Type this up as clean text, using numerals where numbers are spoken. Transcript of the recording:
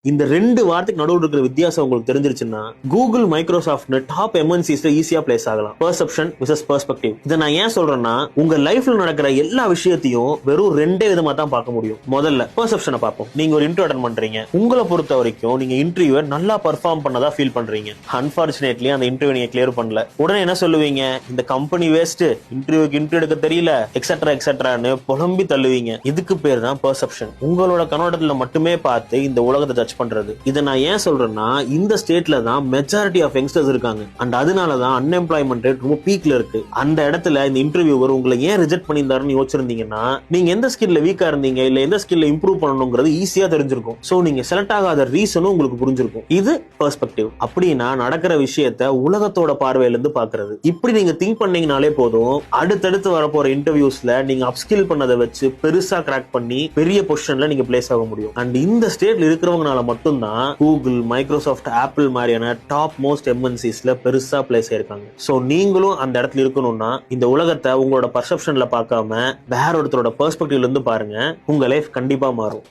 இந்த ரெண்டு வார்த்தைக்கு நடுவில் இருக்கிற வித்தியாசம் உங்களுக்கு தெரிஞ்சிருச்சுன்னா கூகுள் மைக்ரோசாஃப்ட் டாப் எம்என்சிஸ்ல ஈஸியா பிளேஸ் ஆகலாம். Perception versus perspective. இதை நான் ஏன் சொல்றேன்னா, உங்க லைஃப்ல நடக்கிற எல்லா விஷயத்தையும் வெறும் ரெண்டே விதமா தான் பார்க்க முடியும். முதல்ல பெர்செப்ஷனை பார்ப்போம். நீங்க ஒரு இன்டர்வியூ அட்டெண்ட் பண்றீங்க. உங்களை பொறுத்த வரைக்கும் நீங்க இன்டர்வியூ நல்லா பெர்ஃபார்ம் பண்ணதா ஃபீல் பண்றீங்க. அன்பார்ச்சுனேட்லி அந்த இன்டர்வியூ நீங்க கிளியர் பண்ணல. உடனே என்ன சொல்லுவீங்க? இந்த கம்பெனி வேஸ்ட், இன்டர்வியூக்கு இன்டர்வியூ எடுக்க தெரியல, எக்ஸெட்ரா எக்ஸெட்ரான்னு புலம்பி தள்ளுவீங்க. இதுக்கு பேர் தான் பெர்செப்ஷன். உங்களோட கண்ணோட்டத்துல மட்டுமே பார்த்து இந்த உலகத்தை ஜட்ஜ் பண்றது. இதை நான் ஏன் சொல்றேன்னா, இந்த ஸ்டேட்ல தான் மெஜாரிட்டி ஆஃப் யங்ஸ்டர்ஸ் இருக்காங்க. அண்ட் அதனாலதான் அன்எம்ப்ளாய்மெண்ட் ரேட் ரொம்ப பீக்ல இருக்கு. அந்த இடத்துல இந்த இன்டர்வியூவர் உங்களை ஏன் ரிஜெக்ட் பண்ணியிருந்தாருன்னு யோசிச்சிருந்தீங்கன்னா, நீங்க எந்த ஸ்கில்ல வீக்கா இருந்தீங்க, இல்ல எந்த ஸ்கில்ல இம்ப்ரூவ் பண்ணணுங்கிறது ஈஸியா தெரிஞ்சிருக்கும். சோ நீங்க செலக்ட் ஆகாத ரீசனும் உங்களுக்கு புரிஞ்சிருக்கும். இது பெர்ஸ்பெக்டிவ். அப்படின்னா நடக்கிற விஷயத்த உலகத்தோட பார்வையில இருந்து பாக்குறது. இப்படி நீங்க திங்க் பண்ணீங்கனாலே போதும், அடுத்தடுத்து வரப்போற இன்டர்வியூஸ்ல நீங்க அப்ஸ்கில் பண்ணதை வச்சு பெருசா கிராக் பண்ணி பெரிய பொசிஷன்ல நீங்க பிளேஸ் ஆக முடியும். அண்ட் இந்த ஸ்டேட்ல இருக்கிறவங்கனால மட்டும்தான் கூகுள், மைக்ரோசாஃப்ட், ஆப்பிள் மாதிரியான டாப் மோஸ்ட் எம்என்சிஸ்ல பெருசா பிளேஸ் ஆயிருக்காங்க. சோ நீங்களும் அந்த இடத்துல இருக்கணும்னா இந்த உலகத்தை உங்களோட பர்செப்ஷன்ல பார்க்காம வேற ஒருத்தரோட பெர்ஸ்பெக்டிவ்ல இருந்து பாருங்க. உங்க லைஃப் கண்டிப்பா மாறும்.